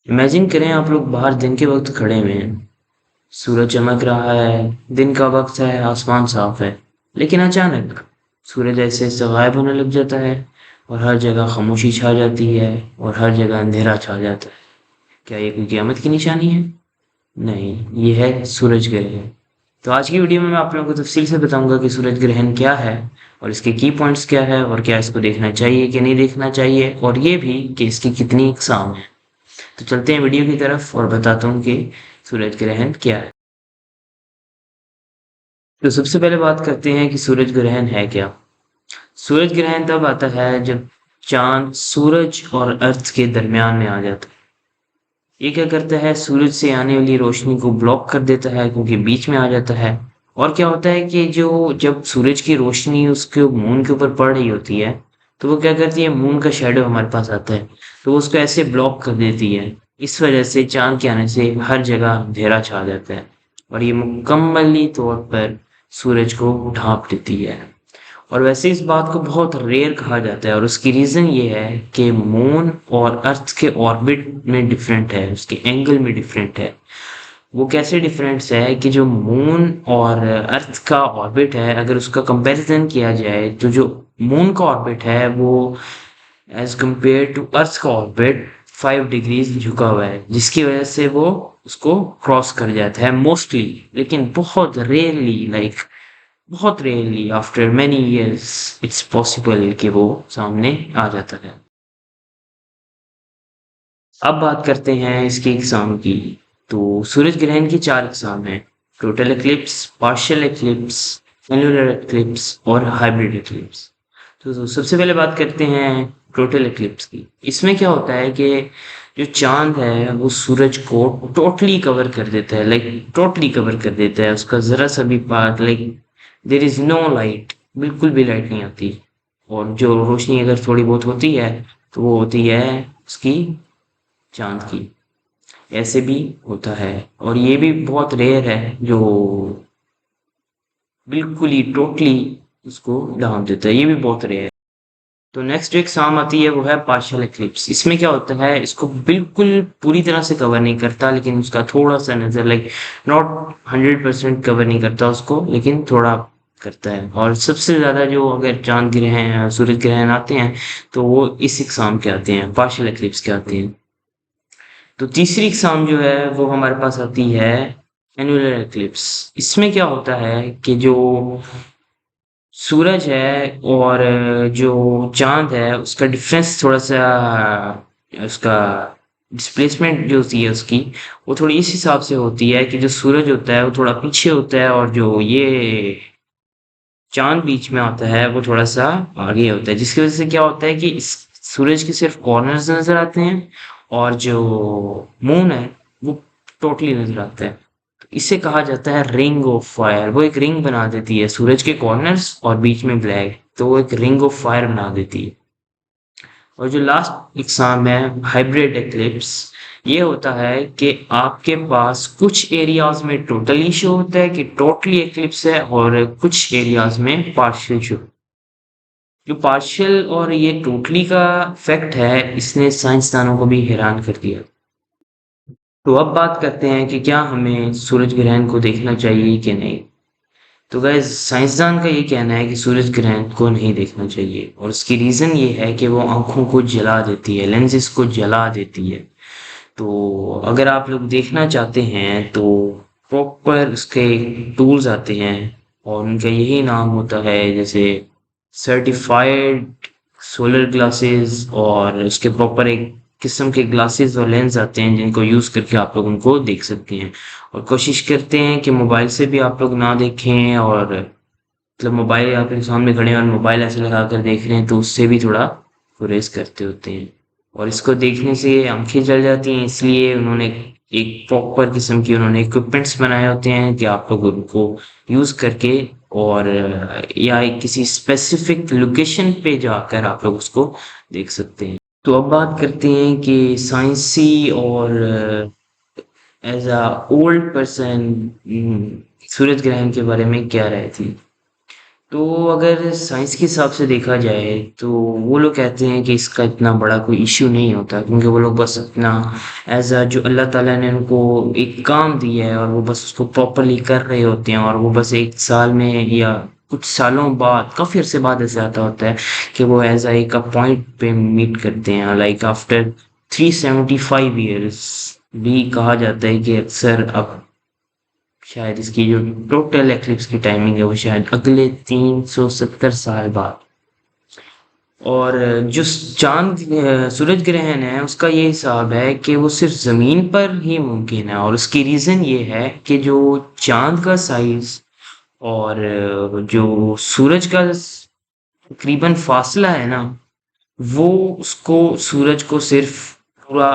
Imagine کریں آپ لوگ باہر دن کے وقت کھڑے ہوئے ہیں، سورج چمک رہا ہے، دن کا وقت ہے، آسمان صاف ہے، لیکن اچانک سورج ایسے ایسے غائب ہونے لگ جاتا ہے اور ہر جگہ خاموشی چھا جاتی ہے اور ہر جگہ اندھیرا چھا جاتا ہے۔ کیا یہ کوئی قیامت کی نشانی ہے؟ نہیں، یہ ہے سورج گرہن۔ تو آج کی ویڈیو میں آپ لوگوں کو تفصیل سے بتاؤں گا کہ سورج گرہن کیا ہے اور اس کے کی پوائنٹس کیا ہے اور کیا اس کو دیکھنا چاہیے کہ نہیں دیکھنا چاہیے، اور یہ بھی کہ اس کی کتنی اقسام ہیں۔ تو چلتے ہیں ویڈیو کی طرف اور بتاتا ہوں کہ سورج گرہن کیا ہے۔ تو سب سے پہلے بات کرتے ہیں کہ سورج گرہن ہے کیا۔ سورج گرہن تب آتا ہے جب چاند سورج اور ارتھ کے درمیان میں آ جاتا ہے۔ یہ کیا کرتا ہے، سورج سے آنے والی روشنی کو بلاک کر دیتا ہے کیونکہ بیچ میں آ جاتا ہے۔ اور کیا ہوتا ہے کہ جب سورج کی روشنی اس کے مون کے اوپر پڑ رہی ہوتی ہے تو وہ کیا کرتی ہے، مون کا شیڈو ہمارے پاس آتا ہے تو وہ اس کو ایسے بلاک کر دیتی ہے۔ اس وجہ سے چاند کے آنے سے ہر جگہ اندھیرا چھا جاتا ہے اور یہ مکملی طور پر سورج کو ڈھانپ لیتی ہے۔ اور ویسے اس بات کو بہت ریئر کہا جاتا ہے اور اس کی ریزن یہ ہے کہ مون اور ارتھ کے آربٹ میں ڈفرینٹ ہے، اس کے اینگل میں ڈفرینٹ ہے۔ وہ کیسے ڈفرینٹس ہے کہ جو مون اور ارتھ کا آربٹ ہے، اگر اس کا کمپیریزن کیا جائے تو جو مون کا آربٹ ہے وہ ایز کمپیئر ٹو ارتھ کا آربٹ 5 ڈگریز جھکا ہوا ہے، جس کی وجہ سے وہ اس کو کراس کر جاتا ہے موسٹلی، لیکن بہت ریئرلی، بہت rarely after many years it's possible کہ وہ سامنے آ جاتا ہے۔ اب بات کرتے ہیں اس کی اقسام کی۔ تو سورج گرہن کی 4 اقسام ہیں: total eclipse, partial eclipse, annular eclipse اور ہائبرڈ ایکلپس۔ تو سب سے پہلے بات کرتے ہیں ٹوٹل ایکلپس کی۔ اس میں کیا ہوتا ہے کہ جو چاند ہے وہ سورج کو ٹوٹلی کور کر دیتا ہے، ٹوٹلی کور کر دیتا ہے، اس کا ذرا سا بھی part there is know light, بالکل بھی لائٹ نہیں آتی، اور جو روشنی اگر تھوڑی بہت ہوتی ہے تو وہ ہوتی ہے اس کی چاند کی۔ ایسے بھی ہوتا ہے اور یہ بھی بہت ریئر ہے جو بالکل ہی ٹوٹلی اس کو ڈھانپ دیتا ہے، یہ بھی بہت ریئر ہے۔ تو نیکسٹ جو ایگزام آتی ہے وہ ہے پارشل ایکلپس۔ اس میں کیا ہوتا ہے، اس کو بالکل پوری طرح سے کور نہیں کرتا، لیکن اس کا تھوڑا سا نظر ناٹ 100% کور نہیں کرتا اس کو، لیکن تھوڑا کرتا ہے۔ اور سب سے زیادہ جو اگر چاند گرہن سورج گرہن آتے ہیں تو وہ اس اقسام کے آتے ہیں، پارشل ایکلپس کے آتے ہیں۔ تو تیسری اقسام جو ہے وہ ہمارے پاس آتی ہے اینولر ایکلپس۔ اس میں کیا ہوتا ہے کہ جو سورج ہے اور جو چاند ہے اس کا ڈفرینس تھوڑا سا، اس کا ڈسپلیسمنٹ جو ہوتی ہے اس کی، وہ تھوڑی اس حساب سے ہوتی ہے کہ جو سورج ہوتا ہے وہ تھوڑا پیچھے ہوتا ہے اور جو یہ چاند بیچ میں آتا ہے وہ تھوڑا سا آگے ہوتا ہے، جس کی وجہ سے کیا ہوتا ہے کہ اس سورج کے صرف کارنرز نظر آتے ہیں اور جو مون ہے وہ ٹوٹلی نظر آتا ہے۔ تو اسے کہا جاتا ہے رنگ آف فائر۔ وہ ایک رنگ بنا دیتی ہے سورج کے کارنرز اور بیچ میں بلیک، تو وہ ایک رنگ آف فائر بنا دیتی ہے۔ اور جو لاسٹ اقسام ہے ہائبرڈ ایکلپس، یہ ہوتا ہے کہ آپ کے پاس کچھ ایریاز میں ٹوٹلی شو ہوتا ہے کہ ٹوٹلی ایکلپس ہے اور کچھ ایریاز میں پارشل شو۔ جو پارشل اور یہ ٹوٹلی کا فیکٹ ہے اس نے سائنسدانوں کو بھی حیران کر دیا۔ تو اب بات کرتے ہیں کہ کیا ہمیں سورج گرہن کو دیکھنا چاہیے کہ نہیں۔ تو گائز سائنسدان کا یہ کہنا ہے کہ سورج گرہن کو نہیں دیکھنا چاہیے، اور اس کی ریزن یہ ہے کہ وہ آنکھوں کو جلا دیتی ہے، لینزز کو جلا دیتی ہے۔ تو اگر آپ لوگ دیکھنا چاہتے ہیں تو پراپر اس کے ٹولز آتے ہیں اور ان کا یہی نام ہوتا ہے، جیسے سرٹیفائڈ سولر گلاسز، اور اس کے پراپر ایک قسم کے گلاسز اور لینز آتے ہیں جن کو یوز کر کے آپ لوگ ان کو دیکھ سکتے ہیں۔ اور کوشش کرتے ہیں کہ موبائل سے بھی آپ لوگ نہ دیکھیں، اور مطلب موبائل آپ کے سامنے کھڑے ہیں اور موبائل ایسے لگا کر دیکھ رہے ہیں تو اس سے بھی تھوڑا گریز کرتے ہوتے ہیں، اور اس کو دیکھنے سے آنکھیں جل جاتی ہیں۔ اس لیے انہوں نے ایک پراپر قسم کی انہوں نے اکوپمنٹس بنائے ہوتے ہیں کہ آپ لوگ ان کو یوز کر کے، اور یا ایک کسی اسپیسیفک لوکیشن پہ جا کر آپ لوگ اس کو دیکھ سکتے ہیں۔ تو اب بات کرتے ہیں کہ سائنسی اور ایز اے اولڈ پرسن سورج گرہن کے بارے میں کیا رائے تھی۔ تو اگر سائنس کے حساب سے دیکھا جائے تو وہ لوگ کہتے ہیں کہ اس کا اتنا بڑا کوئی ایشو نہیں ہوتا، کیونکہ وہ لوگ بس اپنا ایز اے جو اللہ تعالیٰ نے ان کو ایک کام دیا ہے اور وہ بس اس کو پراپرلی کر رہے ہوتے ہیں، اور وہ بس ایک سال میں یا کچھ سالوں بعد کافی عرصے بعد ایسے آتا ہوتا ہے کہ وہ ایز اے ایک پوائنٹ پہ میٹ کرتے ہیں، لائک آفٹر 375 ایئرس بھی کہا جاتا ہے کہ اکثر اب شاید اس کی جو ٹوٹل ایکلپس کی ٹائمنگ ہے وہ شاید اگلے 370 سال بعد۔ اور جو چاند سورج گرہن ہے اس کا یہ حساب ہے کہ وہ صرف زمین پر ہی ممکن ہے، اور اس کی ریزن یہ ہے کہ جو چاند کا سائز اور جو سورج کا تقریباً فاصلہ ہے نا، وہ اس کو سورج کو صرف پورا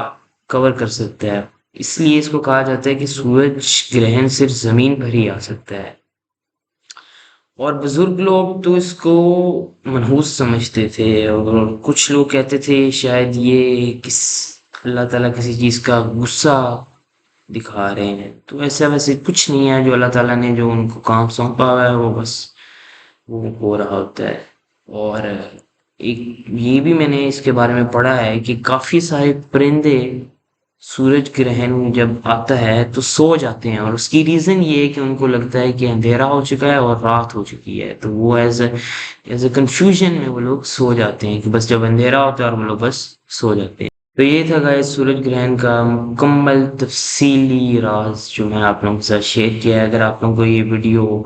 کور کر سکتا ہے، اس لیے اس کو کہا جاتا ہے کہ سورج گرہن صرف زمین پر ہی آ سکتا ہے۔ اور بزرگ لوگ تو اس کو منحوس سمجھتے تھے، اور کچھ لوگ کہتے تھے شاید یہ اللہ تعالیٰ کسی چیز کا غصہ دکھا رہے ہیں، تو ایسا ویسے کچھ نہیں ہے، جو اللہ تعالیٰ نے جو ان کو کام سونپا ہوا ہے وہ بس وہ ہو رہا ہوتا ہے۔ اور ایک یہ بھی میں نے اس کے بارے میں پڑھا ہے کہ کافی سارے پرندے سورج گرہن جب آتا ہے تو سو جاتے ہیں، اور اس کی ریزن یہ ہے کہ ان کو لگتا ہے کہ اندھیرا ہو چکا ہے اور رات ہو چکی ہے، تو وہ ایز اے کنفیوژن میں وہ لوگ سو جاتے ہیں کہ بس جب اندھیرا ہوتا ہے اور وہ لوگ بس سو جاتے ہیں۔ تو یہ تھا گائز سورج گرہن کا مکمل تفصیلی راز جو میں آپ لوگوں کے ساتھ شیئر کیا ہے۔ اگر آپ لوگوں کو یہ ویڈیو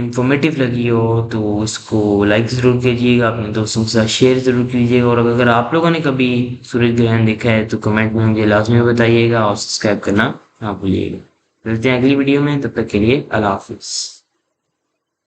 انفارمیٹیو لگی ہو تو اس کو لائک ضرور کیجیے گا، اپنے دوستوں کے ساتھ شیئر ضرور کیجیے گا، اور اگر آپ لوگوں نے کبھی سورج گرہن دیکھا ہے تو کمنٹ میں مجھے لازمی بتائیے گا، اور سبسکرائب کرنا نہ بھولیے گا۔ ملتے ہیں اگلی ویڈیو میں، تب تک کے لیے اللہ حافظ۔